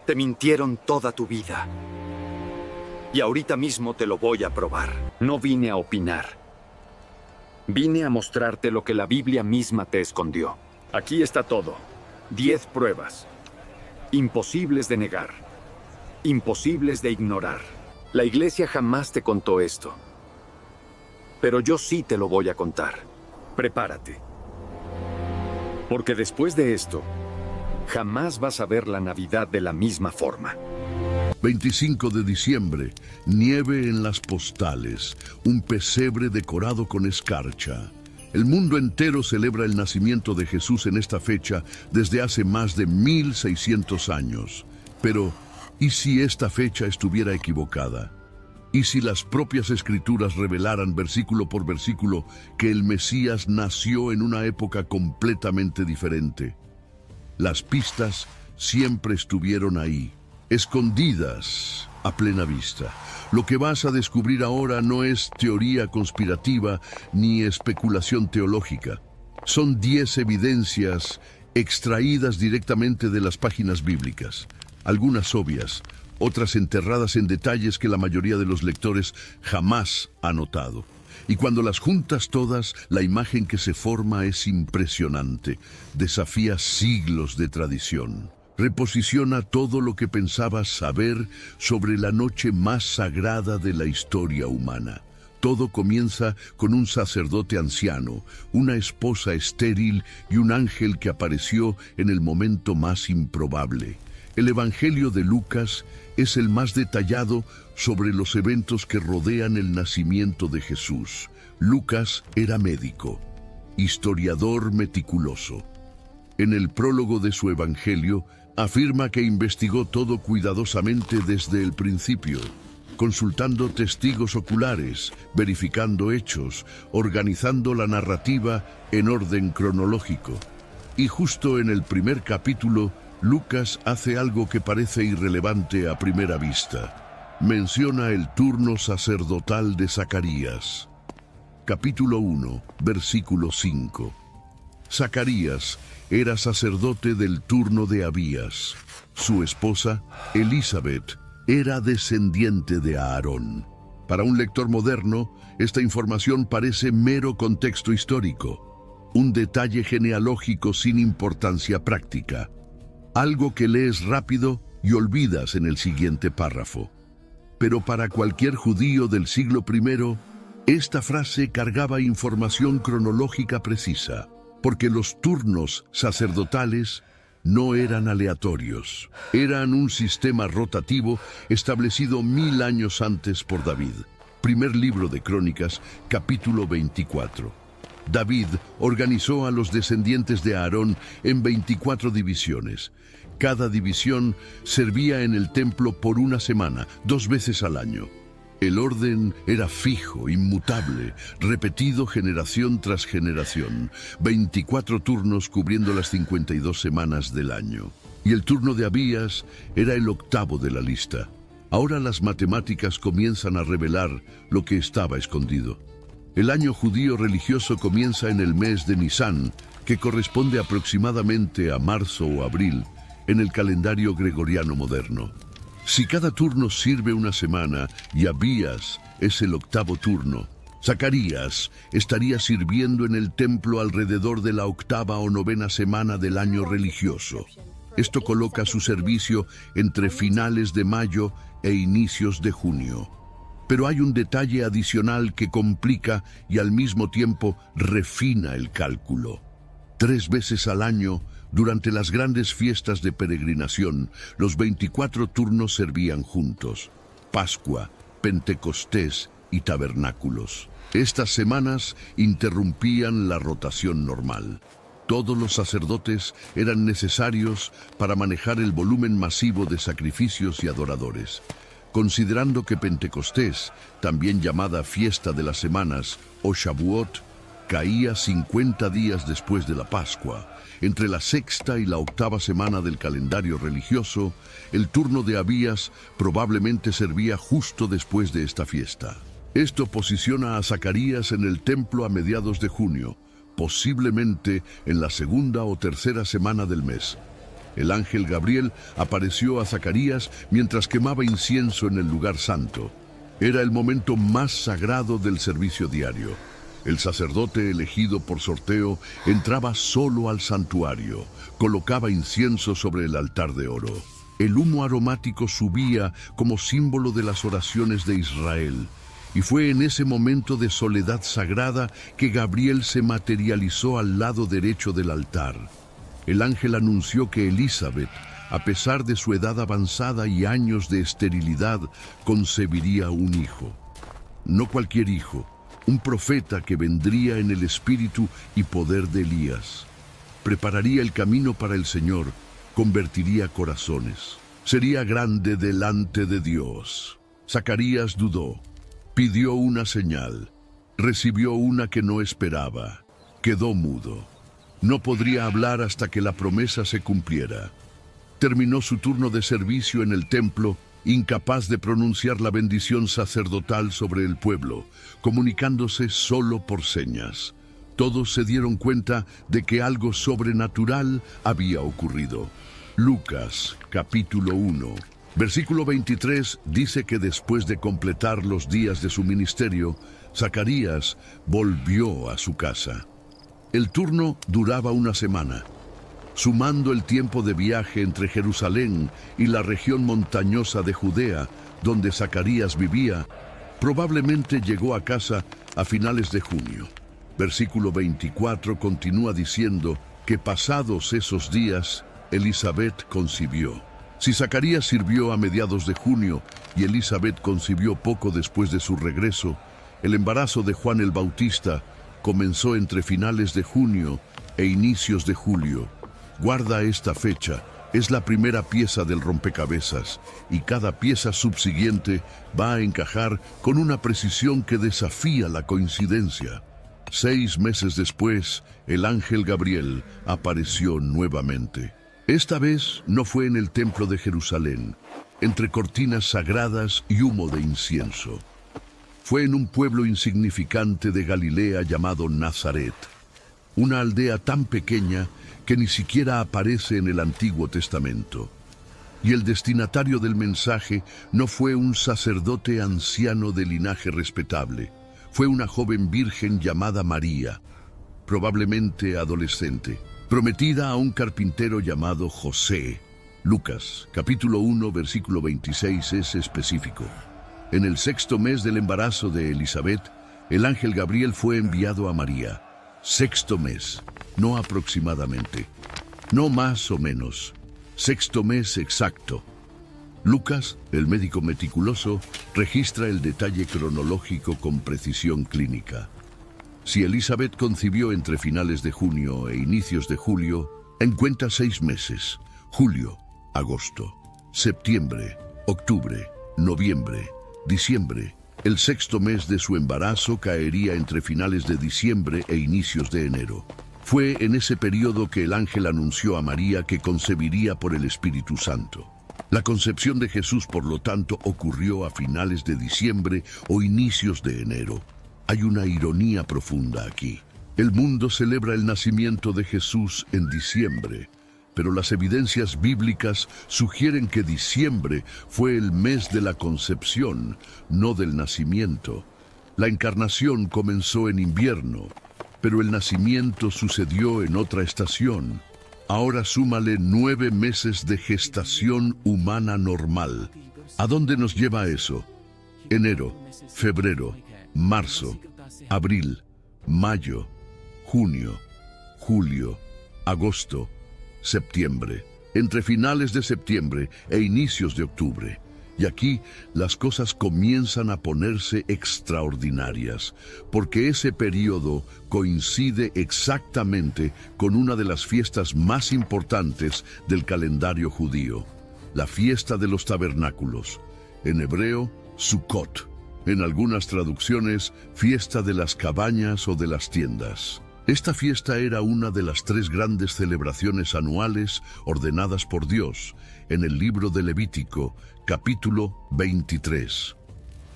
Te mintieron toda tu vida. Y ahorita mismo te lo voy a probar. No vine a opinar. Vine a mostrarte lo que la Biblia misma te escondió. Aquí está todo. 10 pruebas. Imposibles de negar. Imposibles de ignorar. La iglesia jamás te contó esto. Pero yo sí te lo voy a contar. Prepárate. Porque después de esto, jamás vas a ver la Navidad de la misma forma. 25 de diciembre, nieve en las postales, un pesebre decorado con escarcha. El mundo entero celebra el nacimiento de Jesús en esta fecha desde hace más de 1600 años. Pero, ¿y si esta fecha estuviera equivocada? ¿Y si las propias escrituras revelaran versículo por versículo que el Mesías nació en una época completamente diferente? Las pistas siempre estuvieron ahí, escondidas a plena vista. Lo que vas a descubrir ahora no es teoría conspirativa ni especulación teológica. Son 10 evidencias extraídas directamente de las páginas bíblicas, algunas obvias, otras enterradas en detalles que la mayoría de los lectores jamás ha notado. Y cuando las juntas todas, la imagen que se forma es impresionante, desafía siglos de tradición. Reposiciona todo lo que pensabas saber sobre la noche más sagrada de la historia humana. Todo comienza con un sacerdote anciano, una esposa estéril y un ángel que apareció en el momento más improbable. El Evangelio de Lucas es el más detallado sobre los eventos que rodean el nacimiento de Jesús. Lucas era médico, historiador meticuloso. En el prólogo de su Evangelio, afirma que investigó todo cuidadosamente desde el principio, consultando testigos oculares, verificando hechos, organizando la narrativa en orden cronológico. Y justo en el primer capítulo, Lucas hace algo que parece irrelevante a primera vista. Menciona el turno sacerdotal de Zacarías. Capítulo 1, versículo 5. Zacarías era sacerdote del turno de Abías. Su esposa, Elizabeth, era descendiente de Aarón. Para un lector moderno, esta información parece mero contexto histórico, un detalle genealógico sin importancia práctica, algo que lees rápido y olvidas en el siguiente párrafo. Pero para cualquier judío del siglo I, esta frase cargaba información cronológica precisa, porque los turnos sacerdotales no eran aleatorios. Eran un sistema rotativo establecido 1000 años antes por David. Primer libro de Crónicas, capítulo 24. David organizó a los descendientes de Aarón en 24 divisiones. Cada división servía en el templo por una semana, 2 veces al año. El orden era fijo, inmutable, repetido generación tras generación. 24 turnos cubriendo las 52 semanas del año. Y el turno de Abías era el 8º de la lista. Ahora las matemáticas comienzan a revelar lo que estaba escondido. El año judío religioso comienza en el mes de Nisán, que corresponde aproximadamente a marzo o abril, en el calendario gregoriano moderno. Si cada turno sirve una semana y Abías es el 8º turno, Zacarías estaría sirviendo en el templo alrededor de la 8ª o 9ª semana del año religioso. Esto coloca su servicio entre finales de mayo e inicios de junio. Pero hay un detalle adicional que complica y al mismo tiempo refina el cálculo. 3 veces al año, durante las grandes fiestas de peregrinación, los 24 turnos servían juntos: Pascua, Pentecostés y Tabernáculos. Estas semanas interrumpían la rotación normal. Todos los sacerdotes eran necesarios para manejar el volumen masivo de sacrificios y adoradores. Considerando que Pentecostés, también llamada Fiesta de las Semanas o Shavuot, caía 50 días después de la Pascua, entre la 6ª y la 8ª semana del calendario religioso, el turno de Abías probablemente servía justo después de esta fiesta. Esto posiciona a Zacarías en el templo a mediados de junio, posiblemente en la 2ª o 3ª semana del mes. El ángel Gabriel apareció a Zacarías mientras quemaba incienso en el lugar santo. Era el momento más sagrado del servicio diario. El sacerdote elegido por sorteo entraba solo al santuario, colocaba incienso sobre el altar de oro. El humo aromático subía como símbolo de las oraciones de Israel, y fue en ese momento de soledad sagrada que Gabriel se materializó al lado derecho del altar. El ángel anunció que Elizabeth, a pesar de su edad avanzada y años de esterilidad, concebiría un hijo. No cualquier hijo, un profeta que vendría en el espíritu y poder de Elías. Prepararía el camino para el Señor, convertiría corazones. Sería grande delante de Dios. Zacarías dudó, pidió una señal, recibió una que no esperaba, quedó mudo. No podría hablar hasta que la promesa se cumpliera. Terminó su turno de servicio en el templo, incapaz de pronunciar la bendición sacerdotal sobre el pueblo, comunicándose solo por señas. Todos se dieron cuenta de que algo sobrenatural había ocurrido. Lucas, capítulo 1, versículo 23, dice que después de completar los días de su ministerio, Zacarías volvió a su casa. El turno duraba una semana. Sumando el tiempo de viaje entre Jerusalén y la región montañosa de Judea, donde Zacarías vivía, probablemente llegó a casa a finales de junio. Versículo 24 continúa diciendo que pasados esos días, Elizabeth concibió. Si Zacarías sirvió a mediados de junio y Elizabeth concibió poco después de su regreso, el embarazo de Juan el Bautista comenzó entre finales de junio e inicios de julio. Guarda esta fecha, es la primera pieza del rompecabezas, y cada pieza subsiguiente va a encajar con una precisión que desafía la coincidencia. 6 meses después, el ángel Gabriel apareció nuevamente. Esta vez no fue en el templo de Jerusalén, entre cortinas sagradas y humo de incienso. Fue en un pueblo insignificante de Galilea llamado Nazaret, una aldea tan pequeña que ni siquiera aparece en el Antiguo Testamento. Y el destinatario del mensaje no fue un sacerdote anciano de linaje respetable, fue una joven virgen llamada María, probablemente adolescente, prometida a un carpintero llamado José. Lucas, capítulo 1, versículo 26 es específico. En el 6º mes del embarazo de Elizabeth, el ángel Gabriel fue enviado a María. 6º mes, no aproximadamente, no más o menos, 6º mes exacto. Lucas, el médico meticuloso, registra el detalle cronológico con precisión clínica. Si Elizabeth concibió entre finales de junio e inicios de julio, cuenta 6 meses: julio, agosto, septiembre, octubre, noviembre, diciembre. El 6º mes de su embarazo caería entre finales de diciembre e inicios de enero. Fue en ese periodo que el ángel anunció a María que concebiría por el Espíritu Santo. La concepción de Jesús, por lo tanto, ocurrió a finales de diciembre o inicios de enero. Hay una ironía profunda aquí. El mundo celebra el nacimiento de Jesús en diciembre, pero las evidencias bíblicas sugieren que diciembre fue el mes de la concepción, no del nacimiento. La encarnación comenzó en invierno, pero el nacimiento sucedió en otra estación. Ahora súmale 9 meses de gestación humana normal. ¿A dónde nos lleva eso? Enero, febrero, marzo, abril, mayo, junio, julio, agosto, septiembre, entre finales de septiembre e inicios de octubre. Y aquí las cosas comienzan a ponerse extraordinarias, porque ese periodo coincide exactamente con una de las fiestas más importantes del calendario judío, la fiesta de los tabernáculos, en hebreo, Sukkot, en algunas traducciones, fiesta de las cabañas o de las tiendas. Esta fiesta era una de las 3 grandes celebraciones anuales ordenadas por Dios en el libro de Levítico, capítulo 23.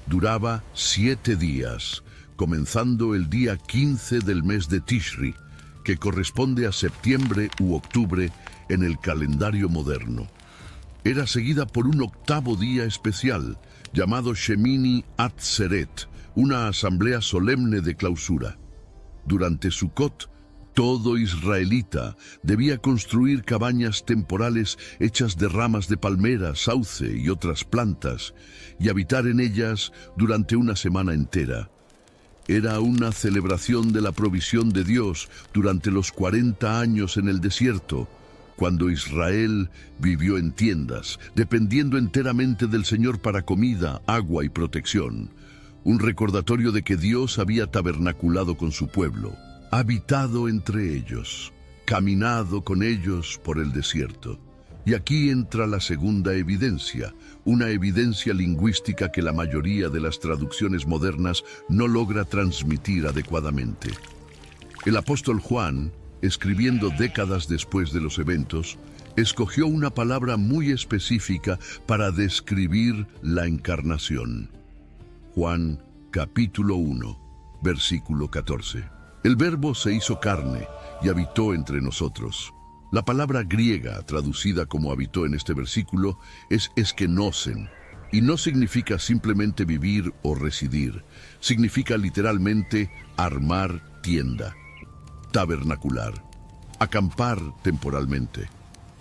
Duraba 7 días, comenzando el día 15 del mes de Tishri, que corresponde a septiembre u octubre en el calendario moderno. Era seguida por un octavo día especial, llamado Shemini Atzeret, una asamblea solemne de clausura. Durante Sukkot, todo israelita debía construir cabañas temporales hechas de ramas de palmera, sauce y otras plantas, y habitar en ellas durante una semana entera. Era una celebración de la provisión de Dios durante los 40 años en el desierto, cuando Israel vivió en tiendas, dependiendo enteramente del Señor para comida, agua y protección. Un recordatorio de que Dios había tabernaculado con su pueblo, habitado entre ellos, caminado con ellos por el desierto. Y aquí entra la segunda evidencia, una evidencia lingüística que la mayoría de las traducciones modernas no logra transmitir adecuadamente. El apóstol Juan, escribiendo décadas después de los eventos, escogió una palabra muy específica para describir la encarnación. Juan, capítulo 1, versículo 14. El Verbo se hizo carne y habitó entre nosotros. La palabra griega traducida como habitó en este versículo es eskenosen, y no significa simplemente vivir o residir. Significa literalmente armar tienda, tabernacular, acampar temporalmente.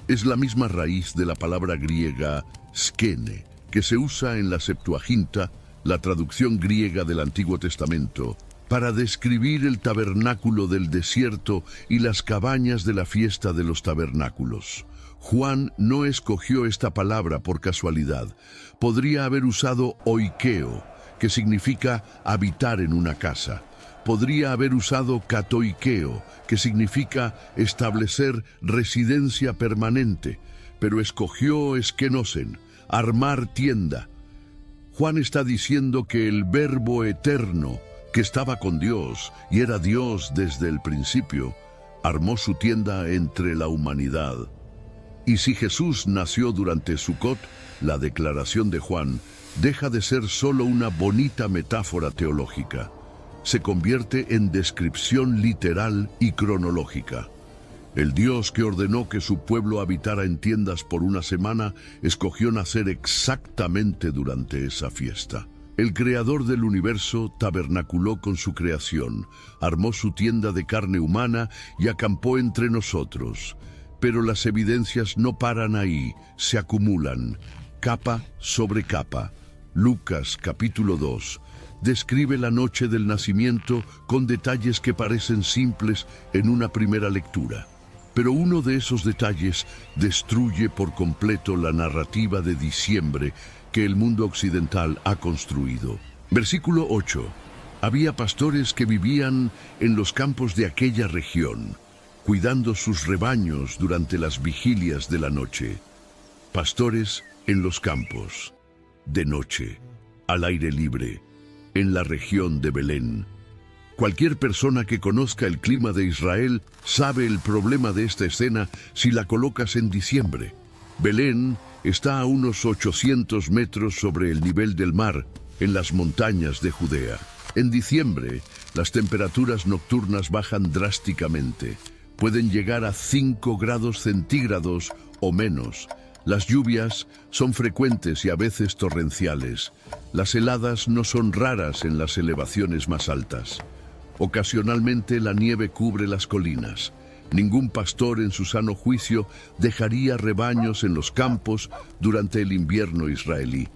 Es la misma raíz de la palabra griega skene, que se usa en la Septuaginta, la traducción griega del Antiguo Testamento, para describir el tabernáculo del desierto y las cabañas de la fiesta de los tabernáculos. Juan no escogió esta palabra por casualidad. Podría haber usado oikeo, que significa habitar en una casa. Podría haber usado katoikeo, que significa establecer residencia permanente, pero escogió eskenosen, armar tienda. Juan está diciendo que el Verbo eterno, que estaba con Dios y era Dios desde el principio, armó su tienda entre la humanidad. Y si Jesús nació durante Sukkot, la declaración de Juan deja de ser solo una bonita metáfora teológica. Se convierte en descripción literal y cronológica. El Dios que ordenó que su pueblo habitara en tiendas por una semana, escogió nacer exactamente durante esa fiesta. El creador del universo tabernaculó con su creación, armó su tienda de carne humana y acampó entre nosotros. Pero las evidencias no paran ahí, se acumulan, capa sobre capa. Lucas, capítulo 2, describe la noche del nacimiento con detalles que parecen simples en una primera lectura. Pero uno de esos detalles destruye por completo la narrativa de diciembre que el mundo occidental ha construido. Versículo 8. Había pastores que vivían en los campos de aquella región, cuidando sus rebaños durante las vigilias de la noche. Pastores en los campos, de noche, al aire libre, en la región de Belén. Cualquier persona que conozca el clima de Israel sabe el problema de esta escena si la colocas en diciembre. Belén está a unos 800 metros sobre el nivel del mar, en las montañas de Judea. En diciembre, las temperaturas nocturnas bajan drásticamente. Pueden llegar a 5 grados centígrados o menos. Las lluvias son frecuentes y a veces torrenciales. Las heladas no son raras en las elevaciones más altas. Ocasionalmente la nieve cubre las colinas. Ningún pastor en su sano juicio dejaría rebaños en los campos durante el invierno israelí.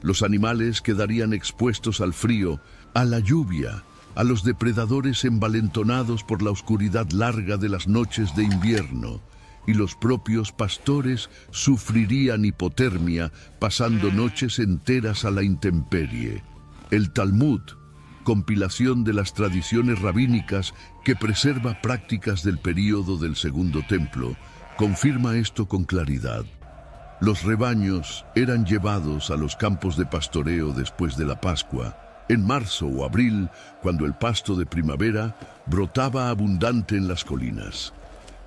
Los animales quedarían expuestos al frío, a la lluvia, a los depredadores envalentonados por la oscuridad larga de las noches de invierno, y los propios pastores sufrirían hipotermia pasando noches enteras a la intemperie. El Talmud, compilación de las tradiciones rabínicas que preserva prácticas del período del Segundo Templo, confirma esto con claridad. Los rebaños eran llevados a los campos de pastoreo después de la Pascua, en marzo o abril, cuando el pasto de primavera brotaba abundante en las colinas.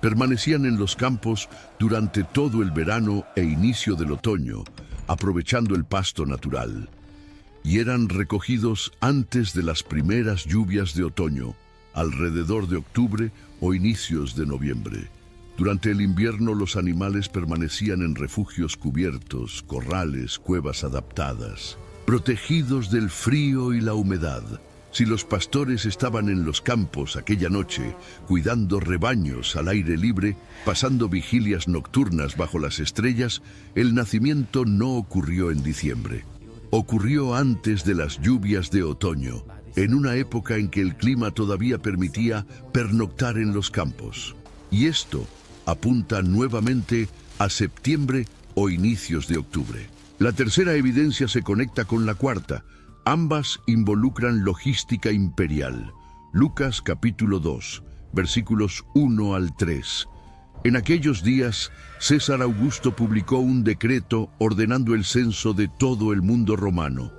Permanecían en los campos durante todo el verano e inicio del otoño, aprovechando el pasto natural. Y eran recogidos antes de las primeras lluvias de otoño, alrededor de octubre o inicios de noviembre. Durante el invierno los animales permanecían en refugios cubiertos, corrales, cuevas adaptadas, protegidos del frío y la humedad. Si los pastores estaban en los campos aquella noche, cuidando rebaños al aire libre, pasando vigilias nocturnas bajo las estrellas, el nacimiento no ocurrió en diciembre. Ocurrió antes de las lluvias de otoño, en una época en que el clima todavía permitía pernoctar en los campos. Y esto apunta nuevamente a septiembre o inicios de octubre. La tercera evidencia se conecta con la cuarta. Ambas involucran logística imperial. Lucas capítulo 2, versículos 1 al 3. En aquellos días, César Augusto publicó un decreto ordenando el censo de todo el mundo romano.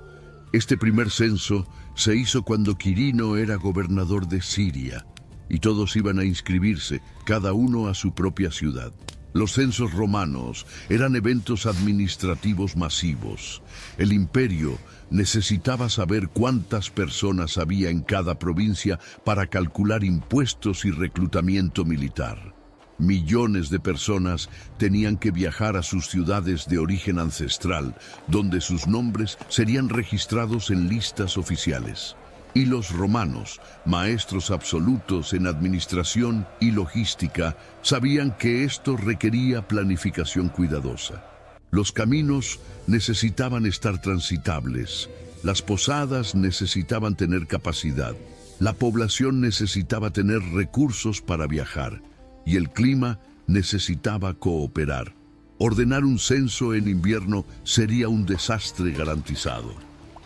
Este primer censo se hizo cuando Quirino era gobernador de Siria, y todos iban a inscribirse, cada uno a su propia ciudad. Los censos romanos eran eventos administrativos masivos. El imperio necesitaba saber cuántas personas había en cada provincia para calcular impuestos y reclutamiento militar. Millones de personas tenían que viajar a sus ciudades de origen ancestral, donde sus nombres serían registrados en listas oficiales. Y los romanos, maestros absolutos en administración y logística, sabían que esto requería planificación cuidadosa. Los caminos necesitaban estar transitables, las posadas necesitaban tener capacidad, la población necesitaba tener recursos para viajar, y el clima necesitaba cooperar. Ordenar un censo en invierno sería un desastre garantizado.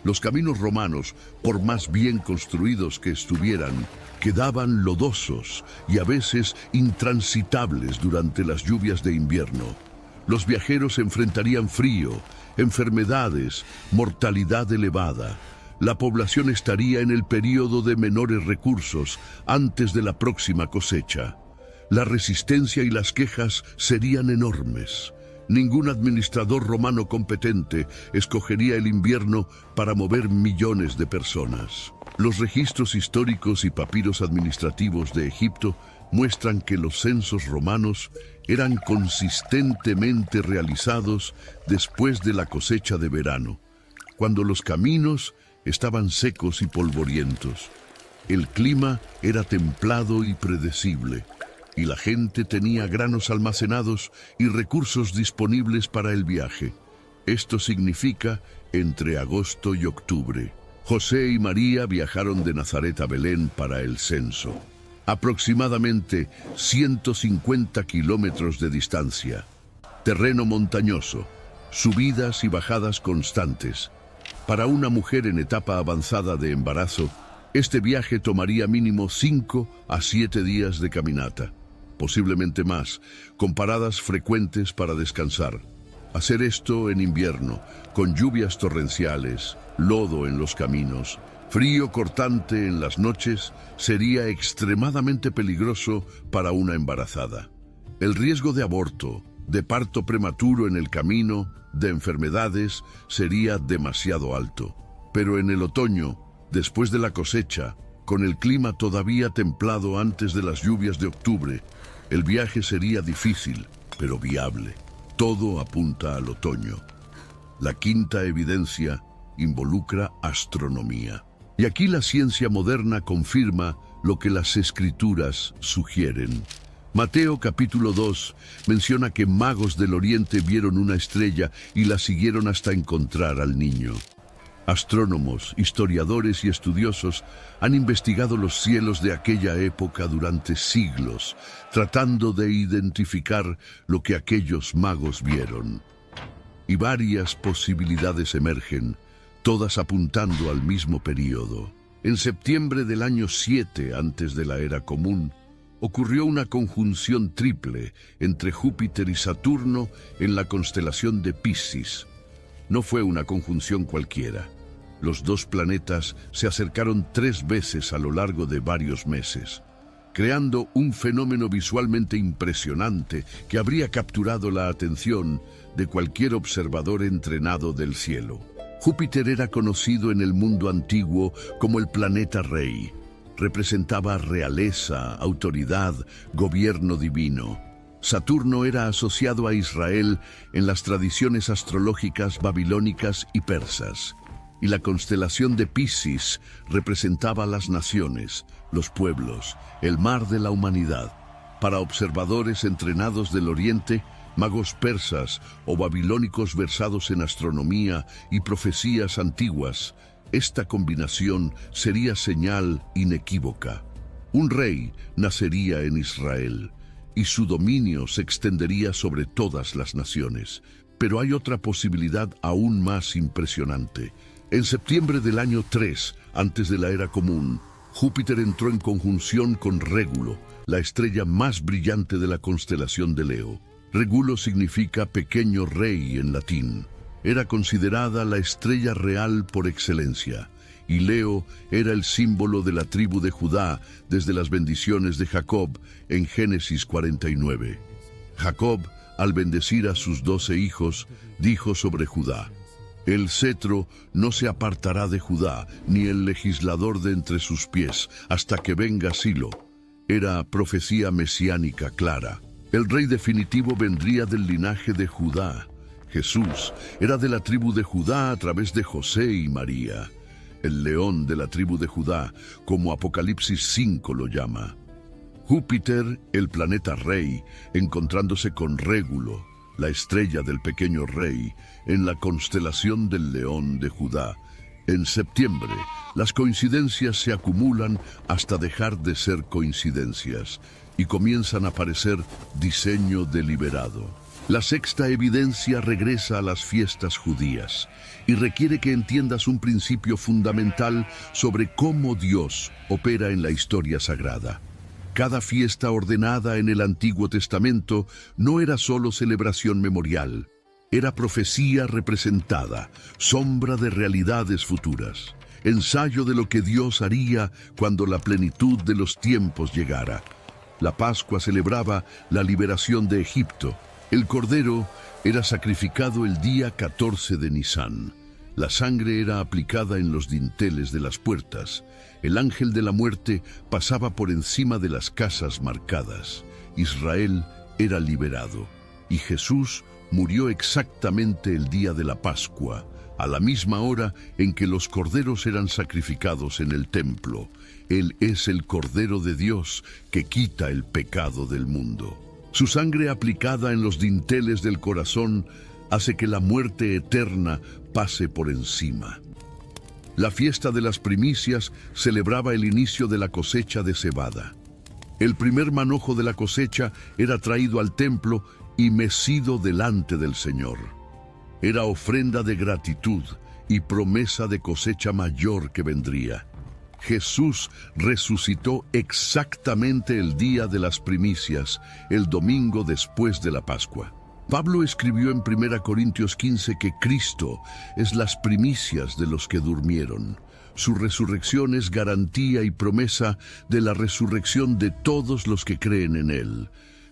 Los caminos romanos, por más bien construidos que estuvieran, quedaban lodosos y a veces intransitables durante las lluvias de invierno. Los viajeros enfrentarían frío, enfermedades, mortalidad elevada. La población estaría en el período de menores recursos antes de la próxima cosecha. La resistencia y las quejas serían enormes. Ningún administrador romano competente escogería el invierno para mover millones de personas. Los registros históricos y papiros administrativos de Egipto muestran que los censos romanos eran consistentemente realizados después de la cosecha de verano, cuando los caminos estaban secos y polvorientos. El clima era templado y predecible, y la gente tenía granos almacenados y recursos disponibles para el viaje. Esto significa entre agosto y octubre. José y María viajaron de Nazaret a Belén para el censo. Aproximadamente 150 kilómetros de distancia. Terreno montañoso, subidas y bajadas constantes. Para una mujer en etapa avanzada de embarazo, este viaje tomaría mínimo 5 a 7 días de caminata. Posiblemente más, con paradas frecuentes para descansar. Hacer esto en invierno, con lluvias torrenciales, lodo en los caminos, frío cortante en las noches, sería extremadamente peligroso para una embarazada. El riesgo de aborto, de parto prematuro en el camino, de enfermedades, sería demasiado alto. Pero en el otoño, después de la cosecha, con el clima todavía templado antes de las lluvias de octubre, el viaje sería difícil, pero viable. Todo apunta al otoño. La quinta evidencia involucra astronomía. Y aquí la ciencia moderna confirma lo que las escrituras sugieren. Mateo capítulo 2 menciona que magos del oriente vieron una estrella y la siguieron hasta encontrar al niño. Astrónomos, historiadores y estudiosos han investigado los cielos de aquella época durante siglos, tratando de identificar lo que aquellos magos vieron. Y varias posibilidades emergen, todas apuntando al mismo período. En septiembre del año 7 antes de la Era Común, ocurrió una conjunción triple entre Júpiter y Saturno en la constelación de Piscis. No fue una conjunción cualquiera. Los dos planetas se acercaron 3 veces a lo largo de varios meses, creando un fenómeno visualmente impresionante que habría capturado la atención de cualquier observador entrenado del cielo. Júpiter era conocido en el mundo antiguo como el planeta rey. representaba realeza, autoridad, gobierno divino. Saturno era asociado a Israel en las tradiciones astrológicas babilónicas y persas, y la constelación de Piscis representaba las naciones, los pueblos, el mar de la humanidad. Para observadores entrenados del Oriente, magos persas o babilónicos versados en astronomía y profecías antiguas, esta combinación sería señal inequívoca. Un rey nacería en Israel y su dominio se extendería sobre todas las naciones. Pero hay otra posibilidad aún más impresionante. En septiembre del año 3, antes de la Era Común, Júpiter entró en conjunción con Régulo, la estrella más brillante de la constelación de Leo. Régulo significa pequeño rey en latín. Era considerada la estrella real por excelencia, y Leo era el símbolo de la tribu de Judá desde las bendiciones de Jacob en Génesis 49. Jacob, al bendecir a sus 12 hijos, dijo sobre Judá: «El cetro no se apartará de Judá, ni el legislador de entre sus pies, hasta que venga Silo». Era profecía mesiánica clara. El rey definitivo vendría del linaje de Judá. Jesús era de la tribu de Judá a través de José y María. El león de la tribu de Judá, como Apocalipsis 5 lo llama. Júpiter, el planeta rey, encontrándose con Régulo, la estrella del pequeño rey, en la constelación del león de Judá. En septiembre, las coincidencias se acumulan hasta dejar de ser coincidencias y comienzan a parecer diseño deliberado. La sexta evidencia regresa a las fiestas judías y requiere que entiendas un principio fundamental sobre cómo Dios opera en la historia sagrada. Cada fiesta ordenada en el Antiguo Testamento no era solo celebración memorial, era profecía representada, sombra de realidades futuras, ensayo de lo que Dios haría cuando la plenitud de los tiempos llegara. La Pascua celebraba la liberación de Egipto. El cordero era sacrificado el día 14 de Nisán. La sangre era aplicada en los dinteles de las puertas. El ángel de la muerte pasaba por encima de las casas marcadas. Israel era liberado. Y Jesús murió exactamente el día de la Pascua, a la misma hora en que los corderos eran sacrificados en el templo. Él es el Cordero de Dios que quita el pecado del mundo. Su sangre aplicada en los dinteles del corazón hace que la muerte eterna pase por encima. La fiesta de las primicias celebraba el inicio de la cosecha de cebada. El primer manojo de la cosecha era traído al templo y mecido delante del Señor. Era ofrenda de gratitud y promesa de cosecha mayor que vendría. Jesús resucitó exactamente el día de las primicias, el domingo después de la Pascua. Pablo escribió en 1 Corintios 15 que Cristo es las primicias de los que durmieron. Su resurrección es garantía y promesa de la resurrección de todos los que creen en Él.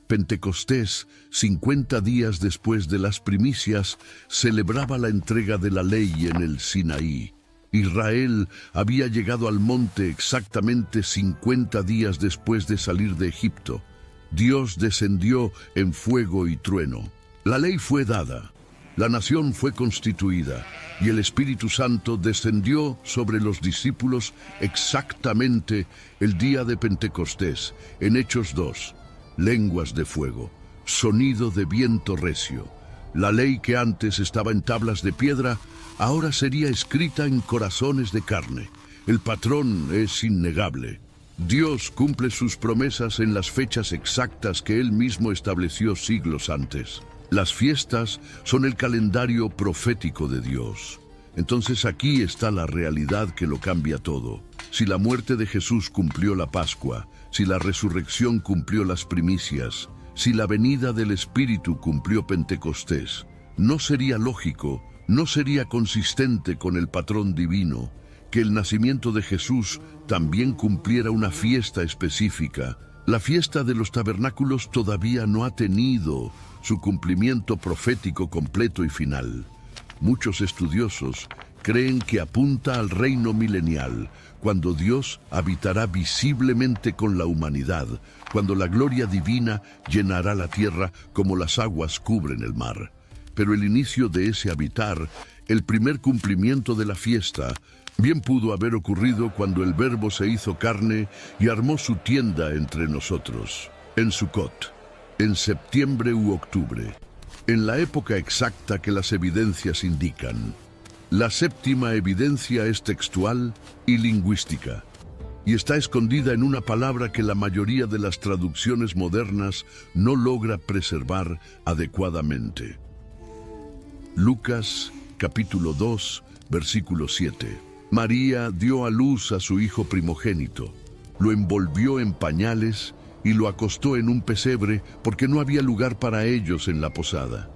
Pentecostés, 50 días después de las primicias, celebraba la entrega de la ley en el Sinaí. Israel había llegado al monte exactamente 50 días después de salir de Egipto. Dios descendió en fuego y trueno. La ley fue dada, la nación fue constituida y el Espíritu Santo descendió sobre los discípulos exactamente el día de Pentecostés, en Hechos 2. Lenguas de fuego, sonido de viento recio. La ley que antes estaba en tablas de piedra, ahora sería escrita en corazones de carne. El patrón es innegable. Dios cumple sus promesas en las fechas exactas que Él mismo estableció siglos antes. Las fiestas son el calendario profético de Dios. Entonces aquí está la realidad que lo cambia todo. Si la muerte de Jesús cumplió la Pascua, si la resurrección cumplió las primicias, si la venida del Espíritu cumplió Pentecostés, no sería lógico, no sería consistente con el patrón divino que el nacimiento de Jesús también cumpliera una fiesta específica. La fiesta de los tabernáculos todavía no ha tenido su cumplimiento profético completo y final. Muchos estudiosos creen que apunta al reino milenial, cuando Dios habitará visiblemente con la humanidad, cuando la gloria divina llenará la tierra como las aguas cubren el mar. Pero el inicio de ese habitar, el primer cumplimiento de la fiesta, bien pudo haber ocurrido cuando el Verbo se hizo carne y armó su tienda entre nosotros, en Sucot, en septiembre u octubre, en la época exacta que las evidencias indican. La séptima evidencia es textual y lingüística, y está escondida en una palabra que la mayoría de las traducciones modernas no logra preservar adecuadamente. Lucas, capítulo 2, versículo 7. María dio a luz a su hijo primogénito, lo envolvió en pañales y lo acostó en un pesebre porque no había lugar para ellos en la posada.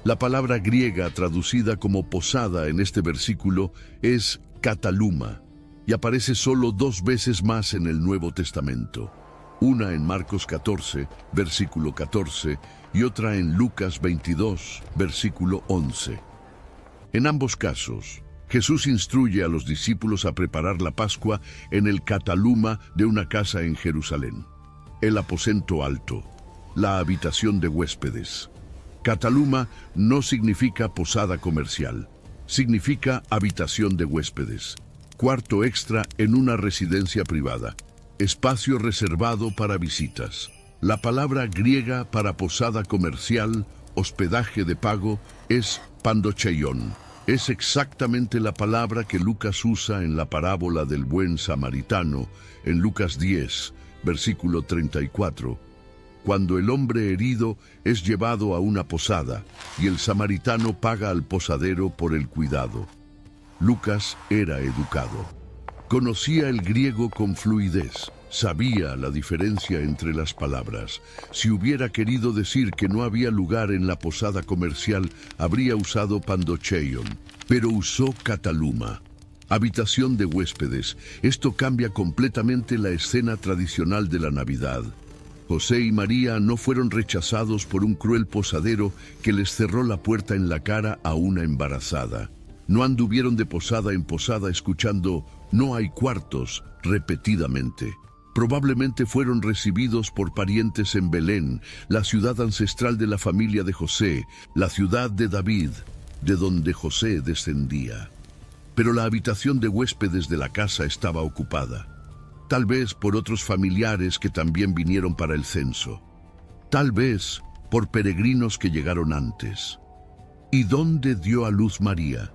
La palabra griega traducida como posada en este versículo es kataluma y aparece solo 2 veces más en el Nuevo Testamento. Una en Marcos 14, versículo 14, y otra en Lucas 22, versículo 11. En ambos casos, Jesús instruye a los discípulos a preparar la Pascua en el kataluma de una casa en Jerusalén, el aposento alto, la habitación de huéspedes. Kataluma no significa posada comercial, significa habitación de huéspedes, cuarto extra en una residencia privada, espacio reservado para visitas. La palabra griega para posada comercial, hospedaje de pago, es pandocheion. Es exactamente la palabra que Lucas usa en la parábola del buen samaritano, en Lucas 10, versículo 34, cuando el hombre herido es llevado a una posada y el samaritano paga al posadero por el cuidado. Lucas era educado. Conocía el griego con fluidez. Sabía la diferencia entre las palabras. Si hubiera querido decir que no había lugar en la posada comercial, habría usado pandocheion, pero usó kataluma, habitación de huéspedes. Esto cambia completamente la escena tradicional de la Navidad. José y María no fueron rechazados por un cruel posadero que les cerró la puerta en la cara a una embarazada. No anduvieron de posada en posada escuchando «no hay cuartos» repetidamente. Probablemente fueron recibidos por parientes en Belén, la ciudad ancestral de la familia de José, la ciudad de David, de donde José descendía. Pero la habitación de huéspedes de la casa estaba ocupada. Tal vez por otros familiares que también vinieron para el censo. Tal vez por peregrinos que llegaron antes. ¿Y dónde dio a luz María?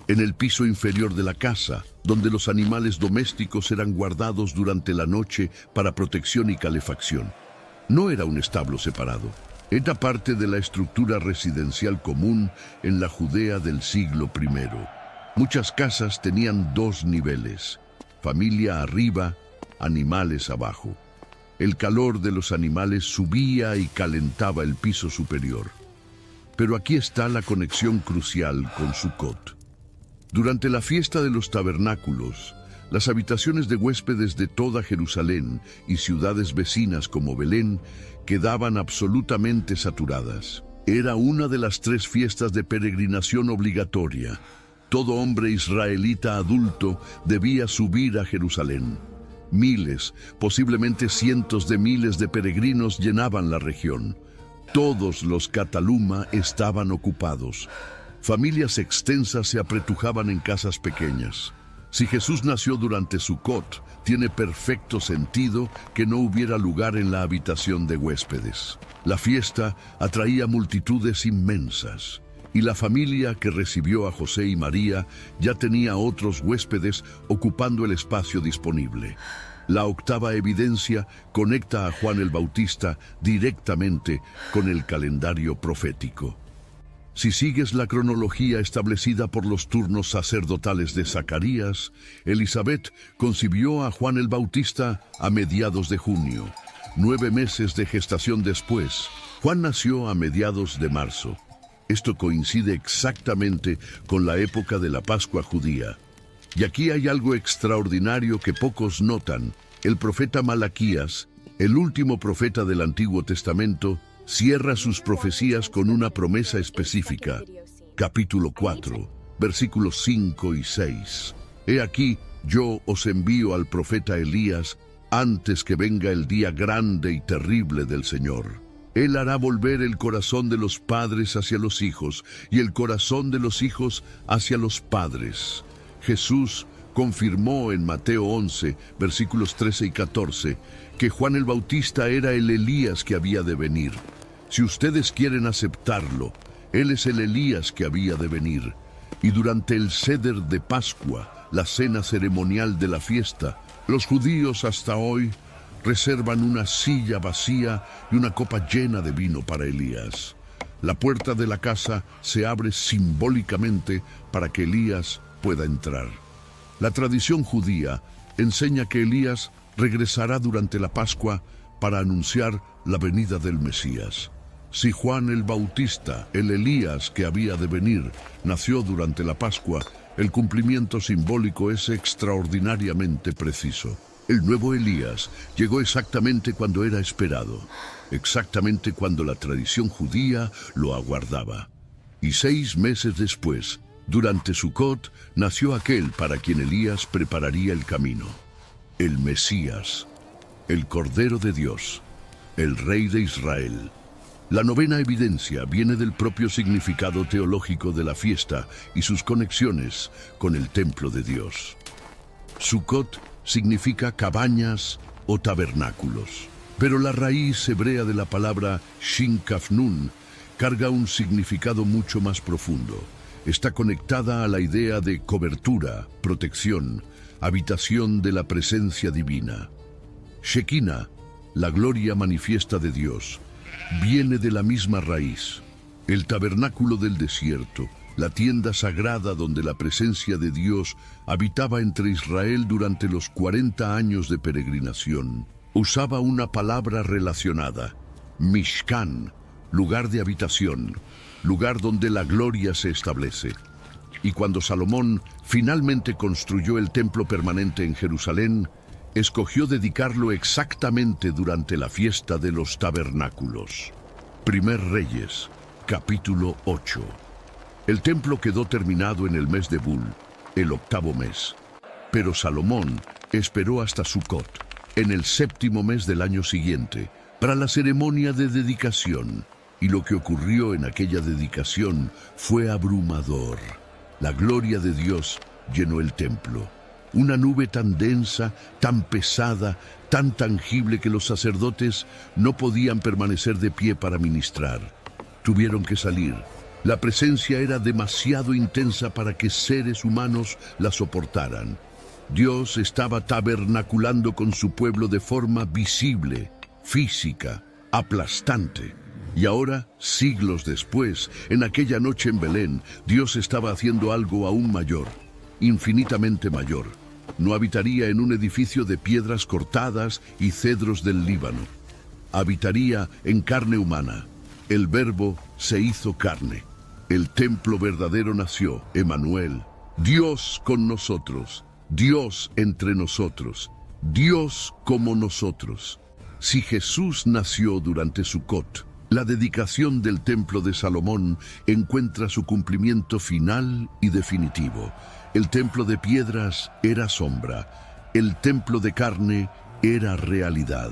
En el piso inferior de la casa, donde los animales domésticos eran guardados durante la noche para protección y calefacción. No era un establo separado. Era parte de la estructura residencial común en la Judea del siglo I. Muchas casas tenían 2 niveles. Familia arriba, animales abajo. El calor de los animales subía y calentaba el piso superior. Pero aquí está la conexión crucial con Sucot. Durante la fiesta de los tabernáculos, las habitaciones de huéspedes de toda Jerusalén y ciudades vecinas como Belén quedaban absolutamente saturadas. Era una de las 3 fiestas de peregrinación obligatoria. Todo hombre israelita adulto debía subir a Jerusalén. Miles, posiblemente cientos de miles de peregrinos llenaban la región. Todos los kataluma estaban ocupados. Familias extensas se apretujaban en casas pequeñas. Si Jesús nació durante Sucot, tiene perfecto sentido que no hubiera lugar en la habitación de huéspedes. La fiesta atraía multitudes inmensas. Y la familia que recibió a José y María ya tenía otros huéspedes ocupando el espacio disponible. La octava evidencia conecta a Juan el Bautista directamente con el calendario profético. Si sigues la cronología establecida por los turnos sacerdotales de Zacarías, Elizabeth concibió a Juan el Bautista a mediados de junio. 9 meses de gestación después, Juan nació a mediados de marzo. Esto coincide exactamente con la época de la Pascua judía. Y aquí hay algo extraordinario que pocos notan. El profeta Malaquías, el último profeta del Antiguo Testamento, cierra sus profecías con una promesa específica. Capítulo 4. versículos 5 y 6. He aquí, yo os envío al profeta Elías antes que venga el día grande y terrible del Señor. Él hará volver el corazón de los padres hacia los hijos y el corazón de los hijos hacia los padres. Jesús confirmó en Mateo 11, versículos 13 y 14, que Juan el Bautista era el Elías que había de venir. Si ustedes quieren aceptarlo, él es el Elías que había de venir. Y durante el Seder de Pascua, la cena ceremonial de la fiesta, los judíos hasta hoy reservan una silla vacía y una copa llena de vino para Elías. La puerta de la casa se abre simbólicamente para que Elías pueda entrar. La tradición judía enseña que Elías regresará durante la Pascua para anunciar la venida del Mesías. Si Juan el Bautista, el Elías que había de venir, nació durante la Pascua, el cumplimiento simbólico es extraordinariamente preciso. El nuevo Elías llegó exactamente cuando era esperado, exactamente cuando la tradición judía lo aguardaba. Y 6 meses después, durante Sucot, nació aquel para quien Elías prepararía el camino. El Mesías, el Cordero de Dios, el Rey de Israel. La novena evidencia viene del propio significado teológico de la fiesta y sus conexiones con el templo de Dios. Sucot significa cabañas o tabernáculos, pero la raíz hebrea de la palabra Shin Kaf Nun carga un significado mucho más profundo. Está conectada a la idea de cobertura, protección, habitación de la presencia divina. Shekinah, la gloria manifiesta de Dios, viene de la misma raíz. El tabernáculo del desierto, la tienda sagrada donde la presencia de Dios habitaba entre Israel durante los 40 años de peregrinación, usaba una palabra relacionada, Mishkan, lugar de habitación, lugar donde la gloria se establece. Y cuando Salomón finalmente construyó el templo permanente en Jerusalén, escogió dedicarlo exactamente durante la fiesta de los tabernáculos. Primer Reyes, capítulo 8. El templo quedó terminado en el mes de Bul, el 8º mes. Pero Salomón esperó hasta Sucot, en el 7º mes del año siguiente, para la ceremonia de dedicación. Y lo que ocurrió en aquella dedicación fue abrumador. La gloria de Dios llenó el templo. Una nube tan densa, tan pesada, tan tangible que los sacerdotes no podían permanecer de pie para ministrar. Tuvieron que salir. La presencia era demasiado intensa para que seres humanos la soportaran. Dios estaba tabernaculando con su pueblo de forma visible, física, aplastante. Y ahora, siglos después, en aquella noche en Belén, Dios estaba haciendo algo aún mayor, infinitamente mayor. No habitaría en un edificio de piedras cortadas y cedros del Líbano. Habitaría en carne humana. El Verbo se hizo carne. El templo verdadero nació, Emmanuel. Dios con nosotros, Dios entre nosotros, Dios como nosotros. Si Jesús nació durante Sucot, la dedicación del templo de Salomón encuentra su cumplimiento final y definitivo. El templo de piedras era sombra, el templo de carne era realidad.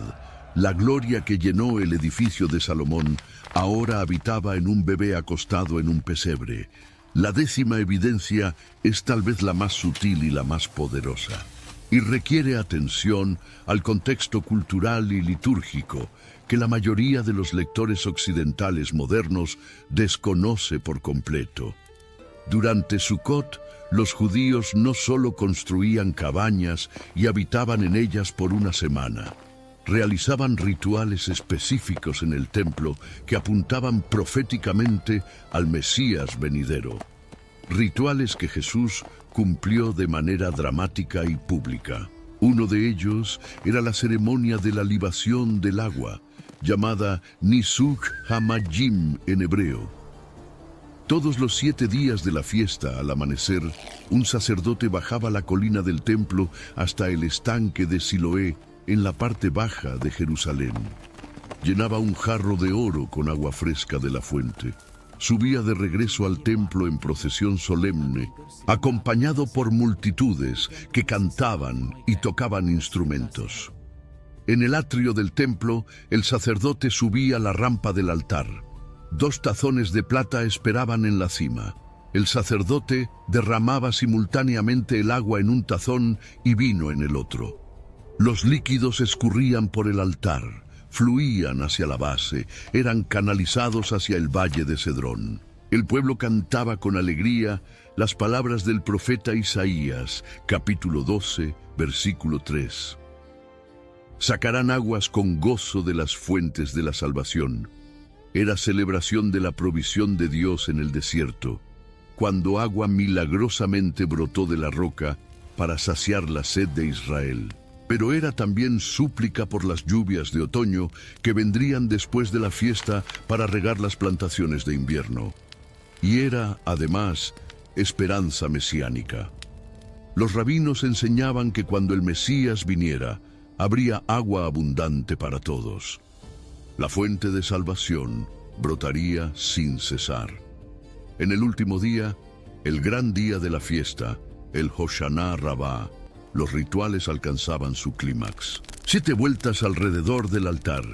La gloria que llenó el edificio de Salomón ahora habitaba en un bebé acostado en un pesebre. La 10ª evidencia es tal vez la más sutil y la más poderosa, y requiere atención al contexto cultural y litúrgico que la mayoría de los lectores occidentales modernos desconoce por completo. Durante Sucot, los judíos no solo construían cabañas y habitaban en ellas por una semana, realizaban rituales específicos en el templo que apuntaban proféticamente al Mesías venidero. Rituales que Jesús cumplió de manera dramática y pública. Uno de ellos era la ceremonia de la libación del agua, llamada Nisuk Hamayim en hebreo. Todos los 7 días de la fiesta, al amanecer, un sacerdote bajaba la colina del templo hasta el estanque de Siloé, en la parte baja de Jerusalén. Llenaba un jarro de oro con agua fresca de la fuente. subía de regreso al templo en procesión solemne, acompañado por multitudes que cantaban y tocaban instrumentos. En el atrio del templo, el sacerdote subía la rampa del altar. 2 tazones de plata esperaban en la cima. El sacerdote derramaba simultáneamente el agua en un tazón y vino en el otro. Los líquidos escurrían por el altar, fluían hacia la base, eran canalizados hacia el valle de Cedrón. El pueblo cantaba con alegría las palabras del profeta Isaías, capítulo 12, versículo 3. Sacarán aguas con gozo de las fuentes de la salvación. Era celebración de la provisión de Dios en el desierto, cuando agua milagrosamente brotó de la roca para saciar la sed de Israel. Pero era también súplica por las lluvias de otoño que vendrían después de la fiesta para regar las plantaciones de invierno. Y era, además, esperanza mesiánica. Los rabinos enseñaban que cuando el Mesías viniera, habría agua abundante para todos. La fuente de salvación brotaría sin cesar. En el último día, el gran día de la fiesta, el Hoshaná Rabá, los rituales alcanzaban su clímax. 7 vueltas alrededor del altar,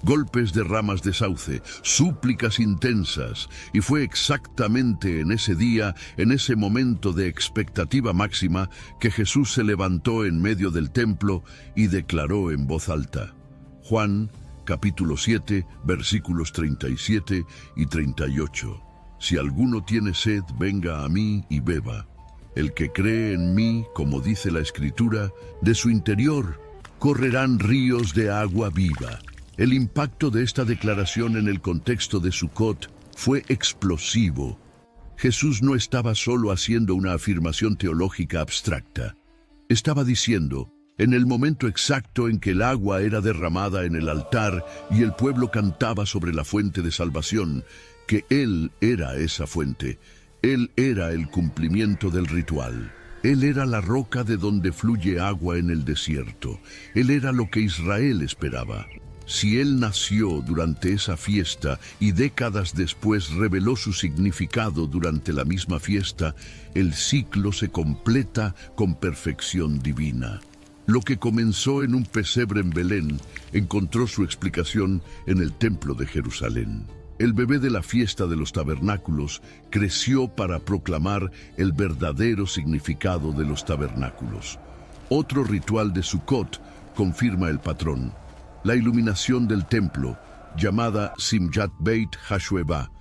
golpes de ramas de sauce, súplicas intensas, y fue exactamente en ese día, en ese momento de expectativa máxima, que Jesús se levantó en medio del templo y declaró en voz alta. Juan, capítulo 7, versículos 37 y 38. Si alguno tiene sed, venga a mí y beba. El que cree en mí, como dice la Escritura, de su interior correrán ríos de agua viva. El impacto de esta declaración en el contexto de Sukkot fue explosivo. Jesús no estaba solo haciendo una afirmación teológica abstracta. Estaba diciendo, en el momento exacto en que el agua era derramada en el altar y el pueblo cantaba sobre la fuente de salvación, que Él era esa fuente. Él era el cumplimiento del ritual. Él era la roca de donde fluye agua en el desierto. Él era lo que Israel esperaba. Si Él nació durante esa fiesta y décadas después reveló su significado durante la misma fiesta, el ciclo se completa con perfección divina. Lo que comenzó en un pesebre en Belén encontró su explicación en el templo de Jerusalén. El bebé de la fiesta de los tabernáculos creció para proclamar el verdadero significado de los tabernáculos. Otro ritual de Sukkot confirma el patrón. La iluminación del templo, llamada Simjat Beit Hashueva,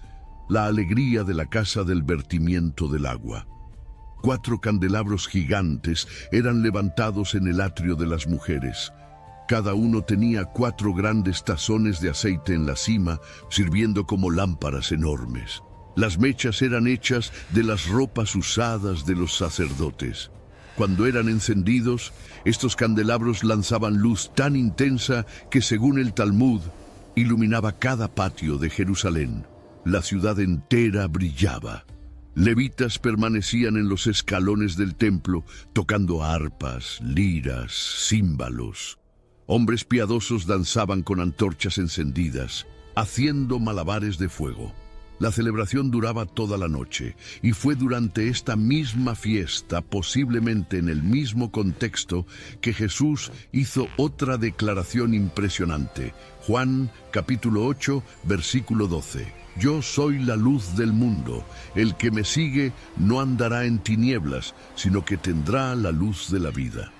la alegría de la casa del vertimiento del agua. 4 candelabros gigantes eran levantados en el atrio de las mujeres. Cada uno tenía 4 grandes tazones de aceite en la cima, sirviendo como lámparas enormes. Las mechas eran hechas de las ropas usadas de los sacerdotes. Cuando eran encendidos, estos candelabros lanzaban luz tan intensa que, según el Talmud, iluminaba cada patio de Jerusalén. La ciudad entera brillaba. Levitas permanecían en los escalones del templo, tocando arpas, liras, címbalos. Hombres piadosos danzaban con antorchas encendidas, haciendo malabares de fuego. La celebración duraba toda la noche, y fue durante esta misma fiesta, posiblemente en el mismo contexto, que Jesús hizo otra declaración impresionante. Juan, capítulo 8, versículo 12. Yo soy la luz del mundo. El que me sigue no andará en tinieblas, sino que tendrá la luz de la vida.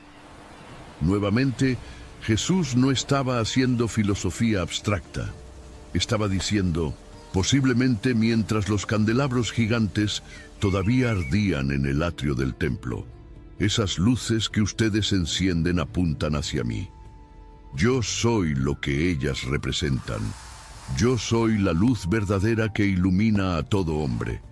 Nuevamente, Jesús no estaba haciendo filosofía abstracta. Estaba diciendo, posiblemente mientras los candelabros gigantes todavía ardían en el atrio del templo, esas luces que ustedes encienden apuntan hacia mí. Yo soy lo que ellas representan. Yo soy la luz verdadera que ilumina a todo hombre.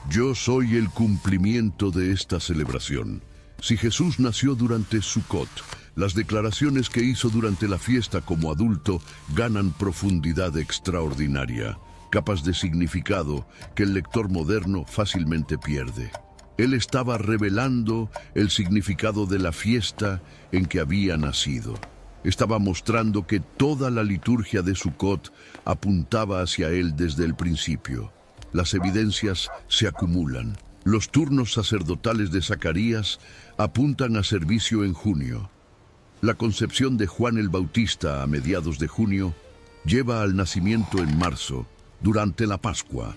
Yo soy el cumplimiento de esta celebración. Si Jesús nació durante Sukkot, las declaraciones que hizo durante la fiesta como adulto ganan profundidad extraordinaria, capas de significado que el lector moderno fácilmente pierde. Él estaba revelando el significado de la fiesta en que había nacido. Estaba mostrando que toda la liturgia de Sukkot apuntaba hacia él desde el principio. Las evidencias se acumulan. Los turnos sacerdotales de Zacarías apuntan a servicio en junio. La concepción de Juan el Bautista a mediados de junio lleva al nacimiento en marzo, durante la Pascua.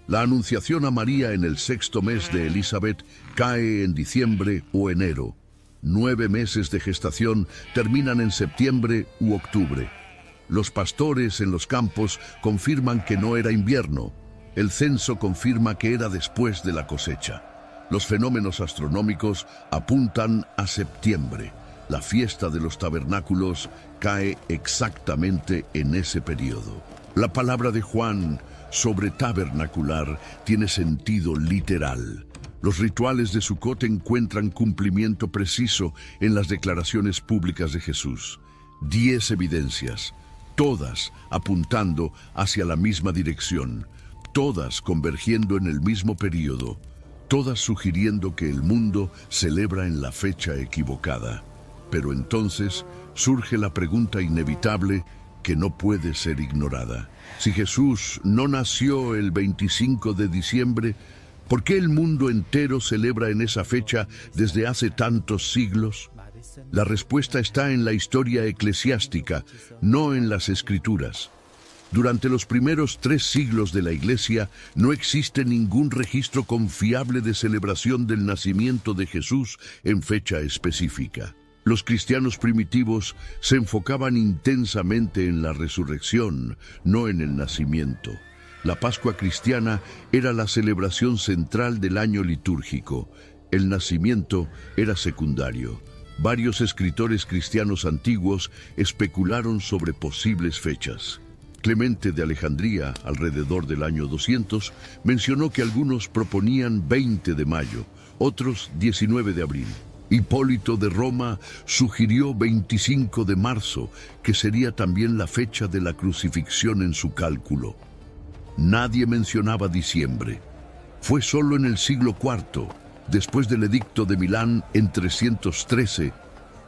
La anunciación a María en el 6º mes de Elizabeth cae en diciembre o enero. 9 meses de gestación terminan en septiembre u octubre. Los pastores en los campos confirman que no era invierno. El censo confirma que era después de la cosecha. Los fenómenos astronómicos apuntan a septiembre. La fiesta de los tabernáculos cae exactamente en ese periodo. La palabra de Juan sobre tabernacular tiene sentido literal. Los rituales de Sucot encuentran cumplimiento preciso en las declaraciones públicas de Jesús. 10 evidencias, todas apuntando hacia la misma dirección, todas convergiendo en el mismo periodo, todas sugiriendo que el mundo celebra en la fecha equivocada. Pero entonces surge la pregunta inevitable que no puede ser ignorada. Si Jesús no nació el 25 de diciembre, ¿por qué el mundo entero celebra en esa fecha desde hace tantos siglos? La respuesta está en la historia eclesiástica, no en las Escrituras. Durante los primeros 3 siglos de la Iglesia no existe ningún registro confiable de celebración del nacimiento de Jesús en fecha específica. Los cristianos primitivos se enfocaban intensamente en la resurrección, no en el nacimiento. La Pascua cristiana era la celebración central del año litúrgico. El nacimiento era secundario. Varios escritores cristianos antiguos especularon sobre posibles fechas. Clemente de Alejandría, alrededor del año 200, mencionó que algunos proponían 20 de mayo, otros 19 de abril. Hipólito de Roma sugirió 25 de marzo, que sería también la fecha de la crucifixión en su cálculo. Nadie mencionaba diciembre. Fue solo en el siglo IV, después del Edicto de Milán en 313,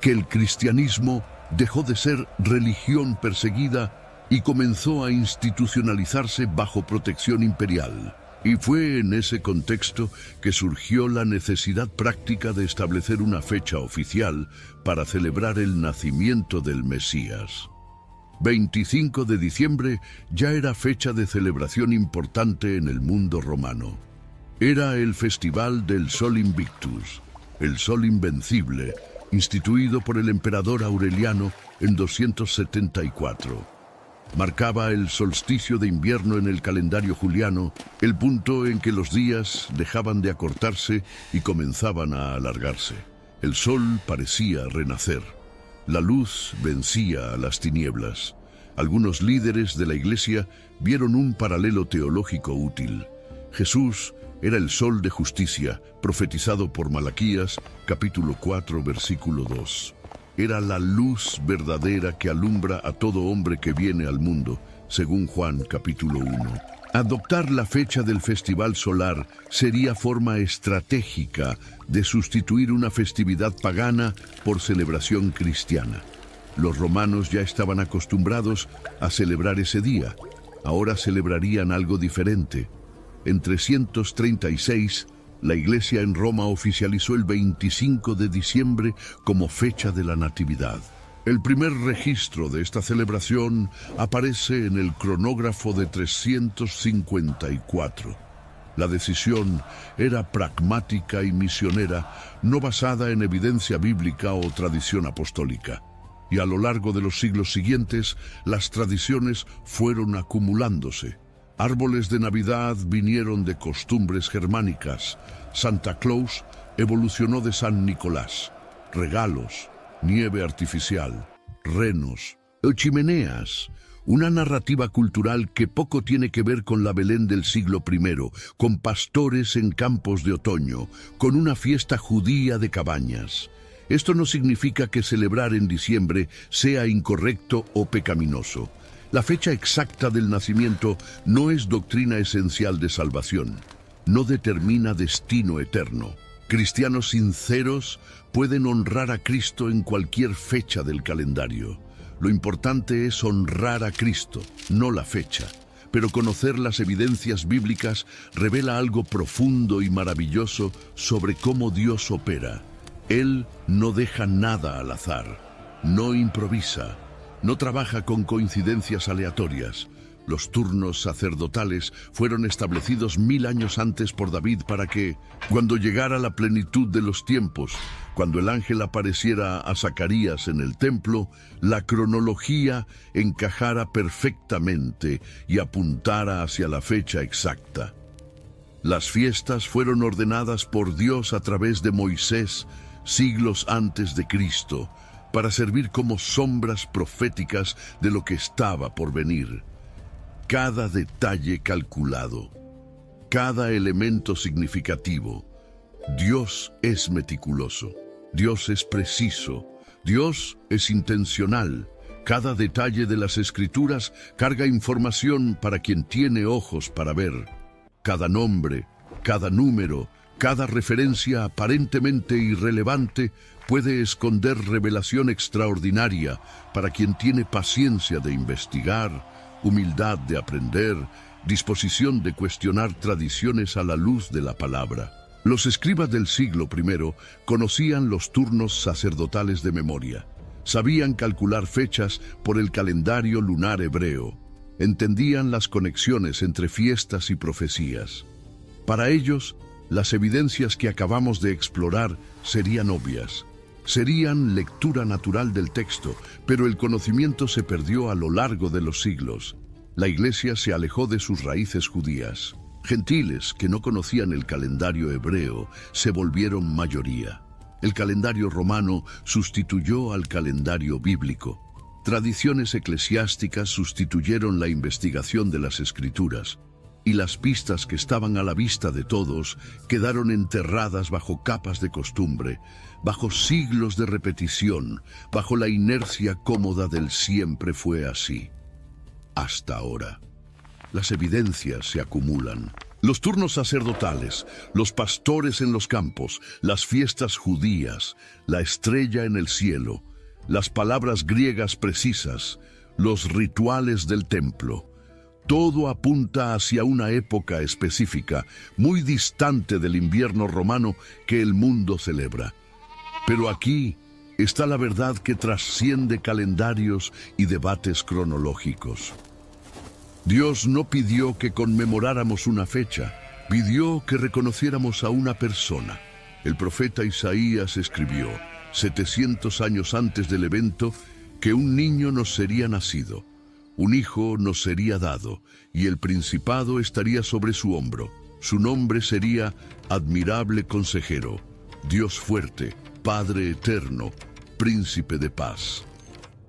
que el cristianismo dejó de ser religión perseguida y comenzó a institucionalizarse bajo protección imperial. Y fue en ese contexto que surgió la necesidad práctica de establecer una fecha oficial para celebrar el nacimiento del Mesías. 25 de diciembre ya era fecha de celebración importante en el mundo romano. Era el festival del Sol Invictus, el Sol Invencible, instituido por el emperador Aureliano en 274. Marcaba el solsticio de invierno en el calendario juliano, el punto en que los días dejaban de acortarse y comenzaban a alargarse. El sol parecía renacer. La luz vencía a las tinieblas. Algunos líderes de la Iglesia vieron un paralelo teológico útil. Jesús era el sol de justicia, profetizado por Malaquías, capítulo 4, versículo 2. Era la luz verdadera que alumbra a todo hombre que viene al mundo, según Juan capítulo 1. Adoptar la fecha del festival solar sería forma estratégica de sustituir una festividad pagana por celebración cristiana. Los romanos ya estaban acostumbrados a celebrar ese día. Ahora celebrarían algo diferente. En 336, la Iglesia en Roma oficializó el 25 de diciembre como fecha de la Natividad. El primer registro de esta celebración aparece en el cronógrafo de 354. La decisión era pragmática y misionera, no basada en evidencia bíblica o tradición apostólica. Y a lo largo de los siglos siguientes, las tradiciones fueron acumulándose. Árboles de Navidad vinieron de costumbres germánicas. Santa Claus evolucionó de San Nicolás. Regalos, nieve artificial, renos, chimeneas. Una narrativa cultural que poco tiene que ver con la Belén del siglo I, con pastores en campos de otoño, con una fiesta judía de cabañas. Esto no significa que celebrar en diciembre sea incorrecto o pecaminoso. La fecha exacta del nacimiento no es doctrina esencial de salvación. No determina destino eterno. Cristianos sinceros pueden honrar a Cristo en cualquier fecha del calendario. Lo importante es honrar a Cristo, no la fecha. pero conocer las evidencias bíblicas revela algo profundo y maravilloso sobre cómo Dios opera. Él no deja nada al azar, no improvisa, no trabaja con coincidencias aleatorias. Los turnos sacerdotales fueron establecidos 1000 años antes por David para que, cuando llegara la plenitud de los tiempos, cuando el ángel apareciera a Zacarías en el templo, la cronología encajara perfectamente y apuntara hacia la fecha exacta. Las fiestas fueron ordenadas por Dios a través de Moisés siglos antes de Cristo, para servir como sombras proféticas de lo que estaba por venir. Cada detalle calculado, cada elemento significativo. Dios es meticuloso, Dios es preciso, Dios es intencional. Cada detalle de las Escrituras carga información para quien tiene ojos para ver. Cada nombre, cada número, cada referencia aparentemente irrelevante puede esconder revelación extraordinaria para quien tiene paciencia de investigar, humildad de aprender, disposición de cuestionar tradiciones a la luz de la palabra. Los escribas del siglo I conocían los turnos sacerdotales de memoria. Sabían calcular fechas por el calendario lunar hebreo. Entendían las conexiones entre fiestas y profecías. Para ellos, las evidencias que acabamos de explorar serían obvias. Serían lectura natural del texto, pero el conocimiento se perdió a lo largo de los siglos. La Iglesia se alejó de sus raíces judías. Gentiles que no conocían el calendario hebreo se volvieron mayoría. El calendario romano sustituyó al calendario bíblico. Tradiciones eclesiásticas sustituyeron la investigación de las Escrituras. Y las pistas que estaban a la vista de todos quedaron enterradas bajo capas de costumbre, bajo siglos de repetición, bajo la inercia cómoda del siempre fue así. Hasta ahora. Las evidencias se acumulan. Los turnos sacerdotales, los pastores en los campos, las fiestas judías, la estrella en el cielo, las palabras griegas precisas, los rituales del templo. Todo apunta hacia una época específica, muy distante del invierno romano que el mundo celebra. Pero aquí está la verdad que trasciende calendarios y debates cronológicos. Dios no pidió que conmemoráramos una fecha, pidió que reconociéramos a una persona. El profeta Isaías escribió, 700 años antes del evento, que un niño nos sería nacido. Un hijo nos sería dado, y el principado estaría sobre su hombro. Su nombre sería Admirable Consejero, Dios Fuerte, Padre Eterno, Príncipe de Paz.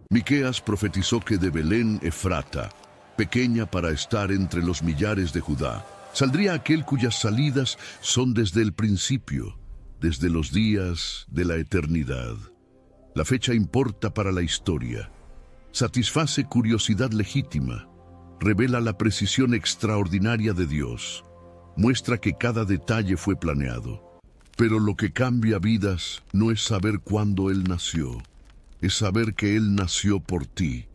Miqueas profetizó que de Belén Efrata, pequeña para estar entre los millares de Judá, saldría aquel cuyas salidas son desde el principio, desde los días de la eternidad. La fecha importa para la historia. Satisface curiosidad legítima, revela la precisión extraordinaria de Dios, muestra que cada detalle fue planeado. Pero lo que cambia vidas no es saber cuándo Él nació, es saber que Él nació por ti,